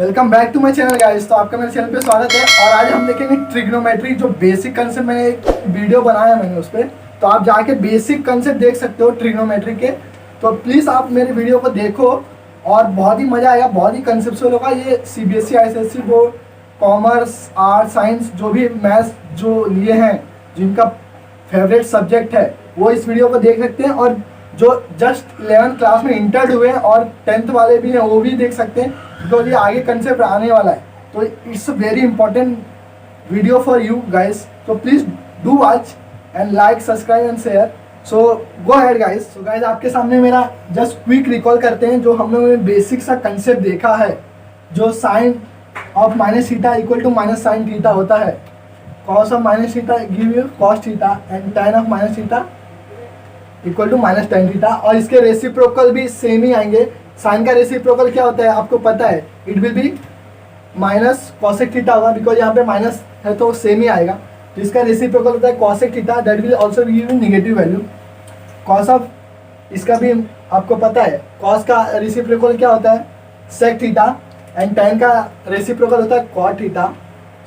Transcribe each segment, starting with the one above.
Welcome back to my channel guys. तो आपका मेरे चैनल पे स्वागत है। और आज हम देखेंगे ट्रिग्नोमेट्री, जो बेसिक कंसेप्ट मैंने एक वीडियो बनाया मैंने उस पर, तो आप जाके बेसिक कंसेप्ट देख सकते हो ट्रिग्नोमेट्री के। तो प्लीज़ आप मेरे वीडियो को देखो और बहुत ही मज़ा आएगा, बहुत ही कंसेप्चुअल होगा। ये CBSE ICSE board, commerce, art, science, जो भी मैथ्स जो लिए हैं, जिनका फेवरेट सब्जेक्ट है, वो इस वीडियो को देख सकते हैं। और जो जस्ट 11th क्लास में इंटर्ड हुए हैं और 10th वाले भी हैं, वो भी देख सकते हैं, बिकॉज ये आगे कंसेप्ट आने वाला है। तो it's very important video for you guys. तो please do watch and like, subscribe and share. So go ahead guys. So guys, आपके सामने मेरा जस्ट क्विक रिकॉल करते हैं जो हम लोगों ने बेसिक सा कंसेप्ट देखा है, जो sine of minus theta equal to minus sine theta होता है। Cos of minus theta give you cos theta and tan of minus theta equal to minus tan theta. और इसके रेसिप्रोकल भी सेम ही आएंगे। साइन का रेसिप्रोकल क्या होता है आपको पता है, it will be minus cosec theta होगा, बिकॉज यहाँ पे माइनस है तो सेम ही आएगा। तो इसका रेसिप्रोकल होता है cosec theta, that will also give you negative value. Cos of इसका भी आपको पता है, कॉस का रेसिप्रोकल क्या होता है, सेक थीटा, एंड tan का रेसिप्रोकल होता है कॉट थीटा।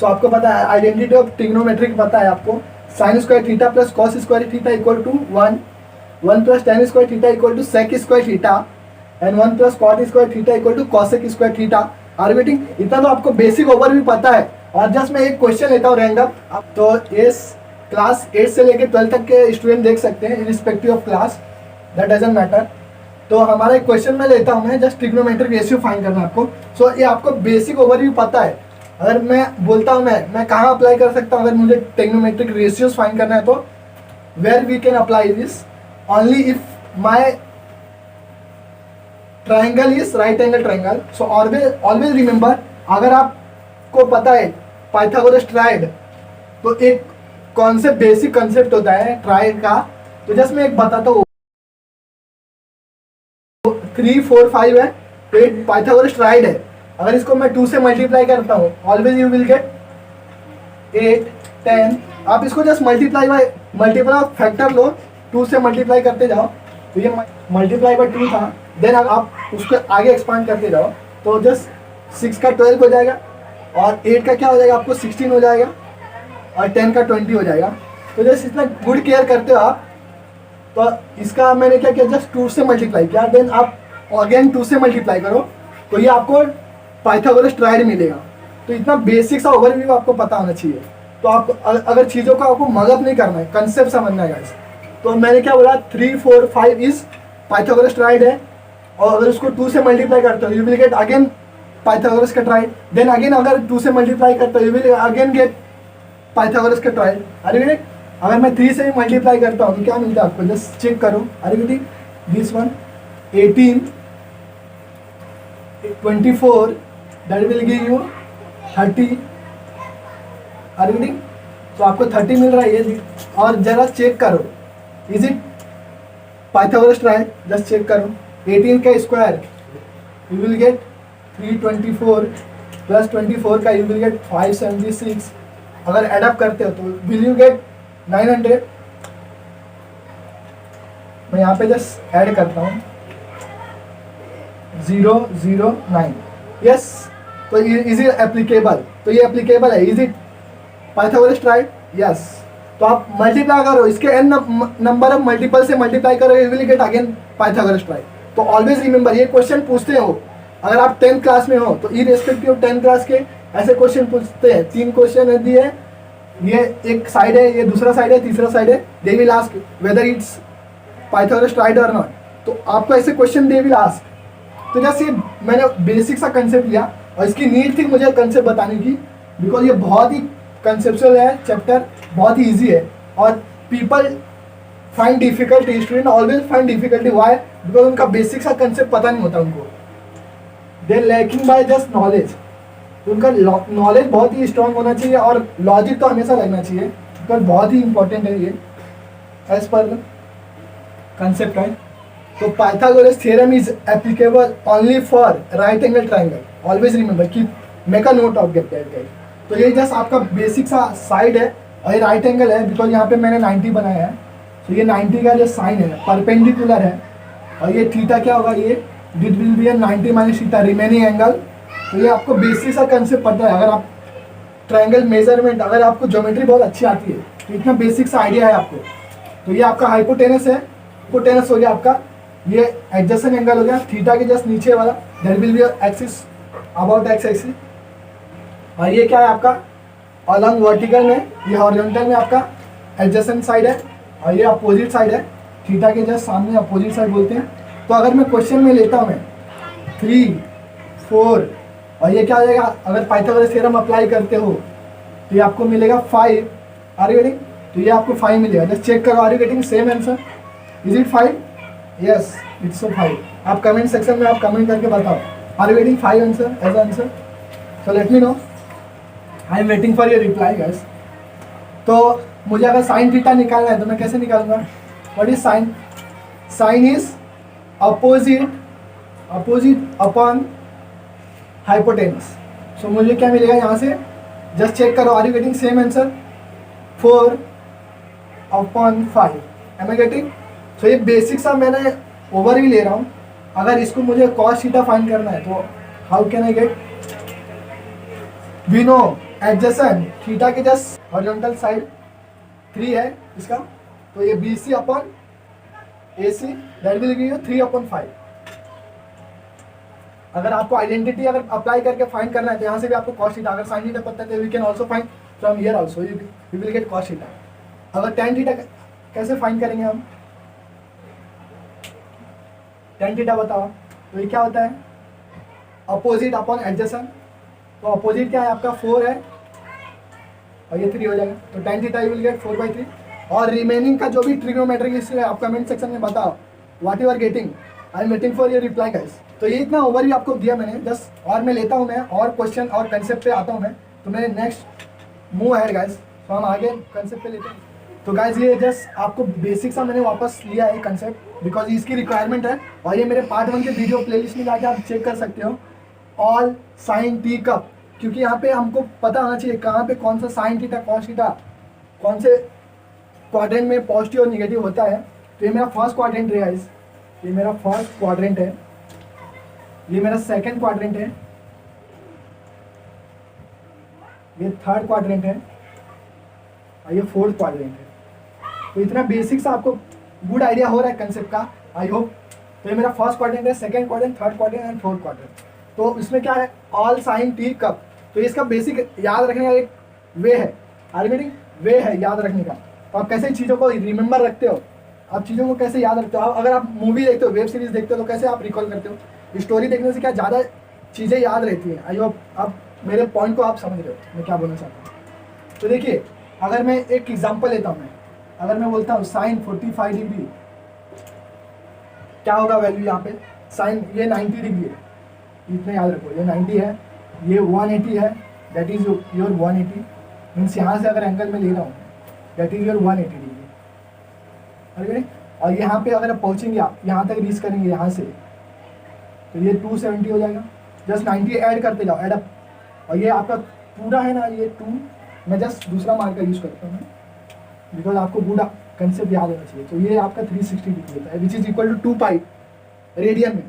सो आपको पता है, आइडेंटिटी ऑफ ट्रिग्नोमेट्रिक पता है आपको, sine square theta plus cos square theta equal to 1 plus tan square theta equal to sec square theta and 1 plus cot square theta equal to cosec square theta. Are waiting, इतना तो आपको basic overview पता है। और just मैं एक question लेता हूँ रैंडम। तो इस क्लास 8 से लेकर 12 तक के स्टूडेंट देख सकते हैं, respective of class, that doesn't matter. तो हमारा एक क्वेश्चन मैं लेता हूँ, मैं जस्ट ट्रिग्नोमेट्रिक रेशियो फाइंड करना है आपको। सो ये आपको बेसिक ओवरव्यू पता है। अगर मैं बोलता हूँ मैं कहाँ अप्लाई कर सकता हूँ अगर मुझे ट्रिग्नोमेट्रिक रेशियोज फाइंड करना है, तो where we can apply this only if my triangle is right angle triangle. So always remember, अगर आपको पता है पाइथागोरस ट्राइड, तो एक कॉन्सेप्ट, बेसिक कॉन्सेप्ट होता है ट्राइड का। तो जस्ट मैं एक बताता हूँ, 3 4 5 है, तो एक पाइथागोरस ट्राइड है। अगर इसको मैं 2 से मल्टीप्लाई करता हूँ, ऑलवेज यू विल गेट 8 10। आप इसको जस्ट मल्टीप्लाई फैक्टर लो, 2 से मल्टीप्लाई करते जाओ, तो ये मल्टीप्लाई बाय 2 था। देन आप उसको आगे एक्सपांड करते जाओ, तो जस्ट 6 का 12 हो जाएगा, और 8 का क्या हो जाएगा आपको 16 हो जाएगा, और 10 का 20 हो जाएगा। तो जस्ट इतना गुड केयर करते हो आप। तो इसका मैंने क्या किया, जस्ट 2 से मल्टीप्लाई किया, देन आप अगेन 2 से मल्टीप्लाई करो, तो ये आपको पाइथागोरस ट्राइड मिलेगा। तो इतना बेसिक सा ओवरव्यू आपको पता होना चाहिए। तो आप अगर चीज़ों का आपको मगअप नहीं करना है, कंसेप्ट समझना है गाइस। तो मैंने क्या बोला, 3 4 5 इज पाइथागोरस ट्राइड है, और अगर उसको 2 से मल्टीप्लाई करते हो, you will gate again Pythagoras का ट्राइड। देन अगेन अगर 2 से मल्टीप्लाई करते हो, you will again get Pythagoras का ट्राइड। अरे अगर मैं 3 से भी मल्टीप्लाई करता हूँ तो क्या मिलता है आपको, जस्ट चेक करो। अरे this one 18 24, that will give you 30। अरे तो आपको 30 मिल रहा है ये। और जरा चेक करो, is it Pythagoras triad, just check करो। 18 का square you will get 324 plus 24 का यू विल गेट 576। अगर एडअप करते हो तो विल यू गेट 900। मैं यहाँ पे जस्ट ऐड करता हूँ 009। यस, तो इज इट एप्लीकेबल, तो ये एप्लीकेबल है। Is it Pythagoras tried, yes. तो आप मल्टीप्लाई करो, इसके n नंबर ऑफ मल्टीपल से मल्टीप्लाई करो, you will gate again Pythagoras tried. तो ऑलवेज रिमेंबर, ये क्वेश्चन पूछते हो अगर आप 10th क्लास में हो, तो इररिस्पेक्टिव ऑफ 10th क्लास के ऐसे क्वेश्चन पूछते हैं। 3 क्वेश्चन दिए, ये एक साइड है, ये दूसरा साइड है, तीसरा साइड है। They will ask whether it's Pythagoras tried और नॉट। तो आपको ऐसे क्वेश्चन दे विल आस्क। तो जैसे मैंने बेसिक सा कंसेप्ट लिया, और इसकी नीड थी मुझे कंसेप्ट बताने की, बिकॉज ये बहुत ही कंसेप्चुअल है चैप्टर, बहुत ही ईजी है। और people find difficulty, student always find difficulty, why, because उनका बेसिक सा कंसेप्ट पता नहीं होता उनको। They lacking by just knowledge. उनका नॉलेज बहुत ही स्ट्रांग होना चाहिए, और लॉजिक तो हमेशा लगना चाहिए, बिकॉज बहुत ही इंपॉर्टेंट है ये एज पर कंसेप्ट है। तो Pythagoras theorem is applicable only for right angle triangle. Always remember, keep make a note of that guys. तो ये जस्ट आपका बेसिक सा साइड है, और ये राइट एंगल है, बिकॉज यहाँ पे मैंने 90 बनाया है। तो ये 90 का जो साइन है परपेंडिकुलर है, और ये थीटा क्या होगा, ये that will be 90 minus theta remaining angle तो ये आपको बेसिक सा कंसेप्ट पता है। अगर आप ट्रायंगल मेजरमेंट, अगर आपको ज्योमेट्री बहुत अच्छी आती है तो इतना बेसिक सा आइडिया है आपको। तो ये आपका हाइपोटेनस है, हाइपोटेनस हो गया आपका, ये एडजेसेंट एंगल हो गया थीटा के जस्ट नीचे वाला, there will be axis about x axis. और ये क्या है आपका अलॉन्ग वर्टिकल में, ये हॉरिजॉन्टल में आपका एडजेसेंट साइड है और ये अपोजिट साइड है, थीटा के जस्ट सामने अपोजिट साइड बोलते हैं। तो अगर मैं क्वेश्चन में लेता हूँ मैं 3, 4 और ये क्या हो जाएगा, अगर पाइथागोरस थ्योरम अप्लाई करते हो तो ये आपको मिलेगा 5। Are you getting? तो ये आपको 5 मिलेगा। जस्ट चेक करो, are you getting same answer? Is it 5? Yes, it's 5। आप कमेंट सेक्शन में आप कमेंट करके बताओ, are you getting 5 answer as answer? So let me know, I am waiting for your reply guys. तो मुझे अगर sine theta निकालना है तो मैं कैसे निकालूंगा? What is sine? Sine is opposite upon hypotenuse. So मुझे क्या मिलेगा यहाँ से? जस्ट चेक करो, are you getting same answer? 4/5। Am I getting? So ये बेसिक सा मैंने ओवर ही ले रहा हूँ। अगर इसको मुझे कॉस थीटा फाइंड करना है तो how can I get? We know adjacent theta के जस्ट हॉरिजॉन्टल साइड 3 है इसका, तो ये BC upon AC that will give you 3/5। अगर आपको आइडेंटिटी अगर अप्लाई करके फाइंड करना है तो यहाँ से भी आपको कॉस थीटा, अगर साइन थीटा पता है तो we can also find from here also, you will get cos theta. अगर tan थीटा कैसे फाइंड करेंगे हम? tan थीटा बताओ, तो ये क्या होता है? Opposite upon adjacent. तो अपोजिट क्या है आपका? 4 है और ये 3 हो जाएगा, तो tan theta you will gate 4/3। और रिमेनिंग का जो भी ट्रिग्नोमेट्रिक इसलिए आप कमेंट सेक्शन में बताओ what you are getting. I am waiting for your reply guys. तो ये इतना ओवरव्यू आपको दिया मैंने जस्ट, और मैं लेता हूँ मैं और क्वेश्चन और कंसेप्ट पे आता हूँ मैं, तो मैंने नेक्स्ट मूव है गाइस। तो हम आगे कंसेप्ट पे लेते हैं। तो गाइस ये जस्ट आपको बेसिक सा मैंने वापस लिया है कंसेप्ट, बिकॉज इसकी रिक्वायरमेंट है। और ये मेरे पार्ट 1 के वीडियो प्लेलिस्ट में जाके आप चेक कर सकते हो, ऑल साइन टी कप, क्योंकि यहाँ पे हमको पता होना चाहिए कहाँ पे कौन सा साइन थीटा कॉस थीटा कौन से क्वाड्रेंट में पॉजिटिव और निगेटिव होता है। तो ये मेरा फर्स्ट क्वाड्रेंट है गाइस, ये मेरा फर्स्ट क्वाड्रेंट है, ये मेरा सेकंड क्वाड्रेंट है, ये थर्ड क्वाड्रेंट है और ये फोर्थ क्वाड्रेंट है। तो इतना बेसिक सा आपको गुड आइडिया हो रहा है कंसेप्ट का, आई होप। तो ये मेरा फर्स्ट क्वाड्रेंट है, second quadrant, third quadrant and fourth quadrant. तो इसमें क्या है? All sine tea cup. तो इसका बेसिक याद रखने का एक वे है, आर्गेटिंग वे है याद रखने का। तो आप कैसे चीज़ों को रिमेंबर रखते हो, आप चीज़ों को कैसे याद रखते हो? आप अगर आप मूवी देखते हो, वेब सीरीज देखते हो, तो कैसे आप रिकॉल करते हो? स्टोरी देखने से क्या ज़्यादा चीज़ें याद रहती हैं। आई होप आप मेरे पॉइंट को आप समझ रहे हो मैं क्या बोलना चाहता हूँ। तो देखिए, अगर मैं एक एग्जांपल लेता हूँ, अगर मैं बोलता हूँ साइन 45 डिग्री, क्या होगा वैल्यू यहाँ पे? साइन ये 90 डिग्री है, इतना याद रखो, ये 90 है, ये 180 है, दैट इज योर 180। मीन्स यहाँ से अगर एंगल में ले रहा हूँ दैट इज योर 180 डिग्री। और यहाँ पे अगर आप पहुँचेंगे, आप यहाँ तक रीच करेंगे यहाँ से, तो ये 270 हो जाएगा। जस्ट 90 ऐड करते जाओ, ऐड अप। और ये आपका पूरा है ना, ये 2, मैं जस्ट दूसरा मार्कर यूज़ करता हूँ बिकॉज आपको पूरा कंसेप्ट याद होना चाहिए। तो ये आपका 360 डिग्री होता है, which is equal to 2 pi radian में।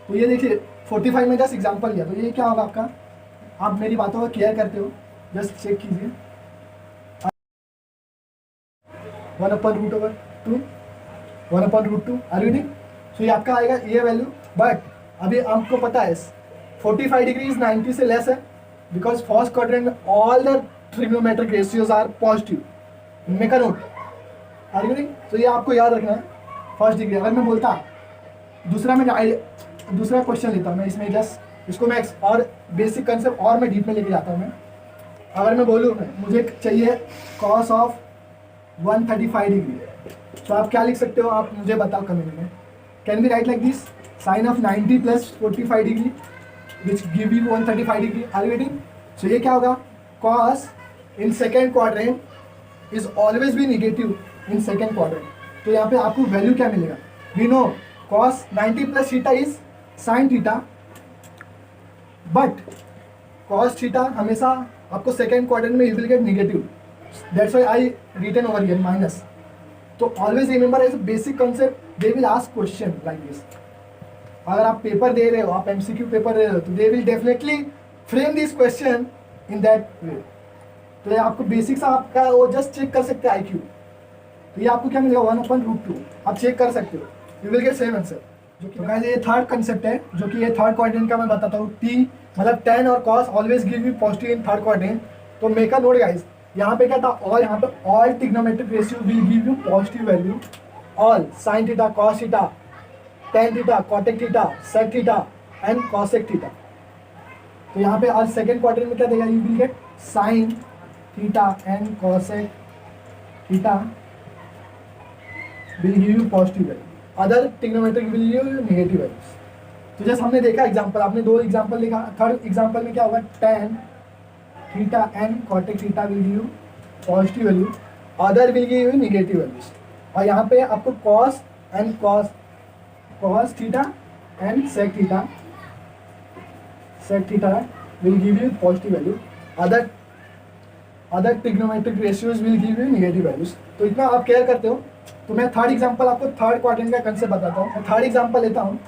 तो ये देखिए 45 में जस्ट एग्जांपल लिया, तो ये क्या होगा आपका? आप मेरी बातों को केयर करते हो, जस्ट चेक कीजिए। 1/√2 1/√2 आर यू? सो ये आपका आएगा ये वैल्यू। बट अभी आपको पता है 45 डिग्री इज 90 से लेस है, बिकॉज फर्स्ट क्वाड्रेंट में all the trigonometric ratios are positive. Make a note, are you? तो ये आपको याद रखना है फर्स्ट डिग्री। अगर मैं बोलता दूसरा क्वेश्चन लेता हूँ मैं, इसमें जस्ट इसको मैं और बेसिक कंसेप्ट और मैं डीप में लेके जाता हूँ मैं। अगर मैं बोलूँ मुझे चाहिए कॉस ऑफ 135 डिग्री, तो आप क्या लिख सकते हो? आप मुझे बताओ कमेंट में। Can be write like this, sine of 90 + 45 degree which give you 135 degree. Are you getting? So ये क्या होगा? Cos in second quadrant is always be negative in second quadrant. तो यहाँ पे आपको वैल्यू क्या मिलेगा? We know cos 90 + theta is sine theta, but cos theta हमेशा आपको सेकेंड क्वाड्रेंट में you will get negative, that's why I written over here minus. तो always remember as a basic concept, they will ask question like this. अगर आप paper दे रहे हो, आप MCQ paper दे रहे हो, तो they will definitely frame this question in that way. तो ये आपको बेसिक्स आपका वो जस्ट चेक कर सकते हैं IQ। तो ये आपको क्या मिलेगा 1/√2, आप चेक कर सकते हो, you will get same answer. जो कि गाइस ये थर्ड कंसेप्ट है, जो कि ये थर्ड क्वाड्रेंट का मैं बताता हूँ। टी मतलब tan और cos always give you positive in third quadrant. तो मेक अ नोट गाइस, यहाँ पे क्या था, और यहाँ पे all trigonometric ratio will give you positive value. All sin theta, cos theta, tan theta, cotec theta, sec theta and cosec theta. तो यहाँ पे और सेकेंड क्वाड्रेंट में क्या देगा, you will gate sin theta and cosec theta will give you positive value, other trigonometric will give you negative values। तो जैसे हमने देखा एग्जांपल, आपने 2 एग्जांपल लिखा, थर्ड एग्जांपल में क्या होगा, tan theta and cotec theta will give you positive value, other will give you negative values। और यहाँ पे आपको cos theta and sec theta will give you positive value, other trigonometric ratios will give you negative values। तो इतना आप care करते हो। तो मैं थर्ड एग्जांपल आपको थर्ड क्वाड्रेंट का कंसेप्ट बताता हूँ। मैं थर्ड एग्जांपल लेता हूँ,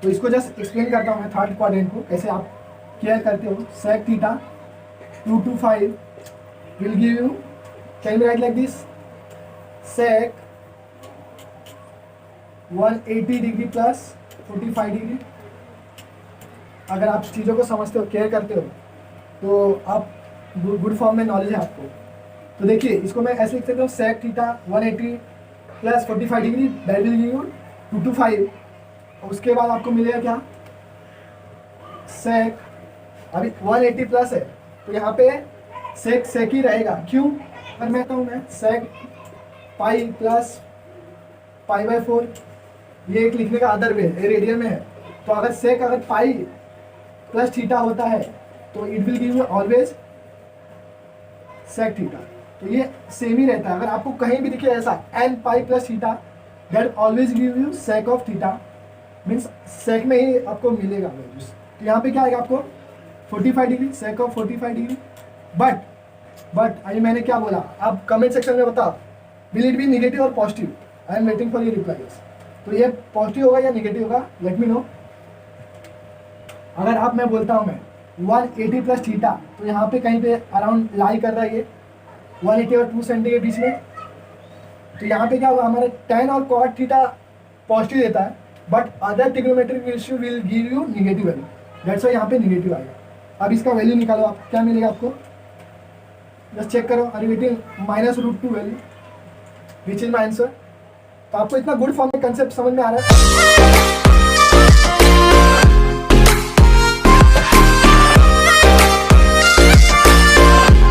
तो इसको जस्ट एक्सप्लेन करता हूँ मैं थर्ड क्वाड्रेंट को कैसे आप केयर करते हो। sec theta 2 to 5 will give you, can be write like this, sec 180 degree plus 45 degree. अगर आप चीज़ों को समझते हो, केयर करते हो, तो आप गुड फॉर्म में नॉलेज है आपको। तो देखिए इसको मैं ऐसे लिख सकता हूँ, sec theta 180 plus 45 degree, that will give you 2 to 5। और उसके बाद आपको मिलेगा क्या, sec, अभी 180 प्लस है तो यहाँ पे sec ही रहेगा। क्यों, अगर मैं कहूँ मैं sec पाई प्लस π/4, ये एक लिखने का अदर वे है, रेडियन में है। तो अगर sec अगर पाई प्लस थीटा होता है तो it will give you always sec theta. तो ये सेम ही रहता है। अगर आपको कहीं भी दिखे ऐसा n pi plus theta, that always give you sec of theta, means sec में ही आपको मिलेगा वैल्यूज। तो यहाँ पे क्या आएगा आपको 45 degree, sec of 45 degree. But अभी मैंने क्या बोला, आप कमेंट सेक्शन में बताओ, विल इट बी नेगेटिव और positive. I am waiting for your replies. तो ये पॉजिटिव होगा या नेगेटिव होगा, लेट मी नो। अगर आप, मैं बोलता हूँ मैं 180 प्लस थीटा, तो यहाँ पे कहीं पे अराउंड लाई कर रहा है ये 180 और 270 के बीच में। तो यहाँ पे क्या होगा, हमारे tan और cot थीटा पॉजिटिव देता है, but other trigonometric ratio will give you negative value, that's why यहाँ पे नेगेटिव आएगा। अब इसका वैल्यू निकालो, आप क्या मिलेगा आपको, जस्ट चेक करो, are you getting -√2 value, which is my answer. तो आपको इतना गुड फॉर्म में कंसेप्ट समझ में आ रहा है।